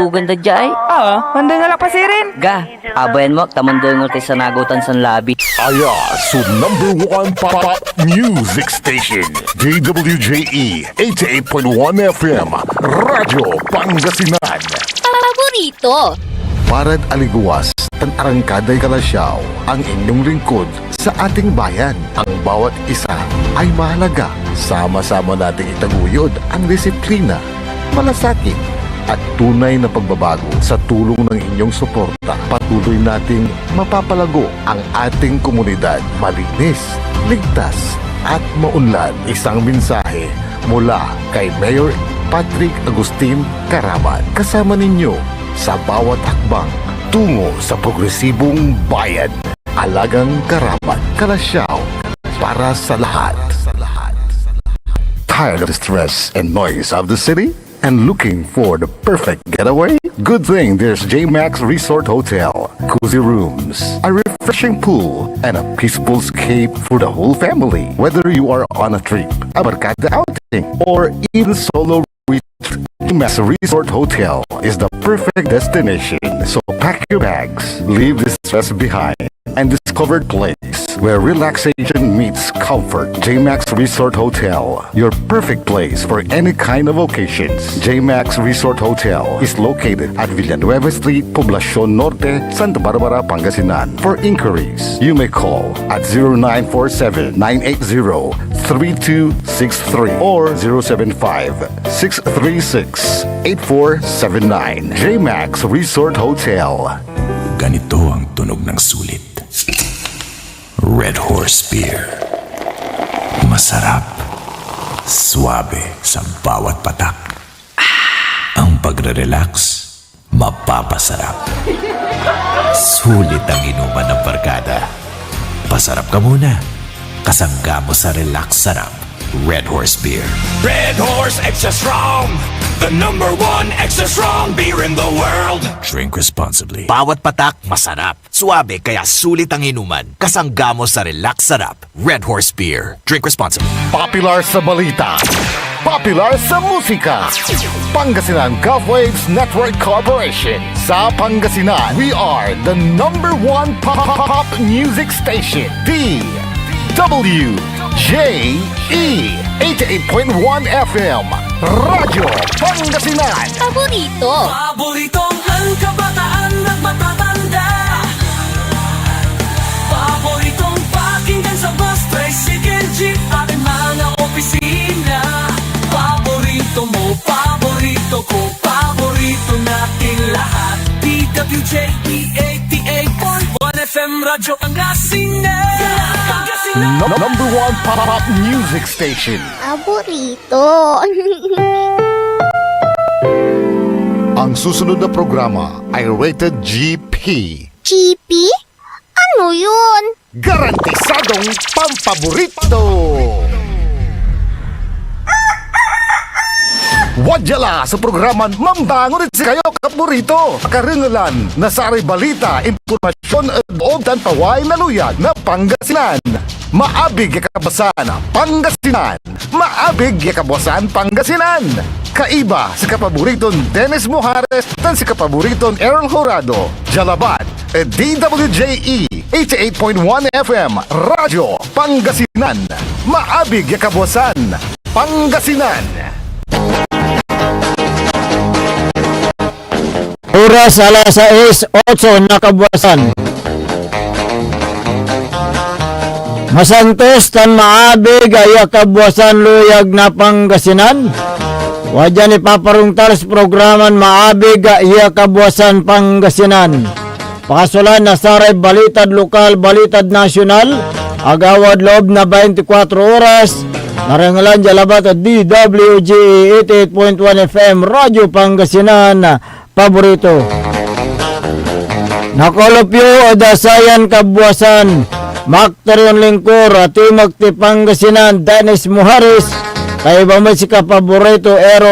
dudugan da jay. Mandoy nga lang pasirin. Ga, abayan mo, tamandoy mo tayo sa nagutan sa labi. Aya, so number 1 pop music station, DWJE 88.1 FM, Radyo Pangasinan. Paborito. Parad aliguas, tan arangkaday kalasyaw, ang inyong lingkod sa ating bayan. Ang bawat isa ay mahalaga. Sama-sama nating itaguyod ang disiplina, malasakit, at tunay na pagbabago. Sa tulong ng inyong suporta, patuloy nating mapapalago ang ating komunidad. Malinis, ligtas, at maunlad. Isang mensahe mula kay Mayor Patrick Agustin Caraman. Kasama ninyo sa bawat hakbang tungo sa progresibong bayan. Alagang Caraman, Kalasyaw, para sa lahat. Tired of the stress and noise of the city? And looking for the perfect getaway? Good thing there's J-Max Resort Hotel. Cozy rooms, a refreshing pool, and a peaceful escape for the whole family. Whether you are on a trip, a barkada outing, or even solo retreat, J-Max Resort Hotel is the perfect destination. So pack your bags, leave the stress behind, and discover a place where relaxation meets comfort. J-Max Resort Hotel, your perfect place for any kind of occasions. J-Max Resort Hotel is located at Villanueva Street, Poblacion Norte, Santa Barbara, Pangasinan. For inquiries, you may call at 0947-980-3263 or 075-636-8479. J-Max Resort Hotel. Ganito ang tunog ng sulit. Red Horse Beer. Masarap. Suabe sa bawat patak. Ang pagre-relax, mapapasarap. Sulit ang inuman ng barkada. Pasarap ka muna. Kasangga mo sa relax sarap. Red Horse Beer. Red Horse Extra Strong, the #1 extra strong beer in the world. Drink responsibly. Bawat patak, masarap. Suabe, kaya sulit ang inuman. Kasangga mo sa relax sarap. Red Horse Beer. Drink responsibly. Popular sa balita, popular sa musika. Pangasinan Golfwaves Network Corporation. Sa Pangasinan, we are the #1 pop music station. DWJE 88.1 FM, Radyo Pangasinan. Paborito. Paboritong ang kabataan at matatanda. Paboritong pakinggan sa bus, tricycle, jeep, ating mga opisina. Paborito mo, paborito ko, paborito natin lahat. DWJE 88.1 FM, Radyo Pangasinan. #1 pop music station. Paborito. Ang susunod na programa ay rated GP. GP? Ano yun? Garantisadong pampaborito. Wadyala sa programa Mambangon si kayo kaporito. Karingalan na sari balita, impormasyon at o tanpaway na luyag na Pangasinan. Maabig ya Kabwasan Pangasinan. Maabig ya Kabwasan Pangasinan. Kaiba si kapaboriton Dennis Mujares dan si kapaboriton Errol Horado. Jalabat DWJE 88.1 FM Radyo Pangasinan. Maabig ya Kabwasan Pangasinan. Oras alas 6:08 na Kabwasan. Masantos tan maabig ay Kabwasan luyag na Pangasinan. Wadyan ipaparungtal sa programan Maabig ay Kabwasan Pangasinan. Pakasulan na saray balitad lokal, balitad nasyonal, agawad loob na 24 oras. Narangalan jalabat at DWG 88.1 FM Radyo Pangasinan. Paborito. Nakolopyo o dasayan Kabwasan. Makterion Lingkor at Timog Pangasinan Dennis Mujares. Kaya ba may si kapaborito Errol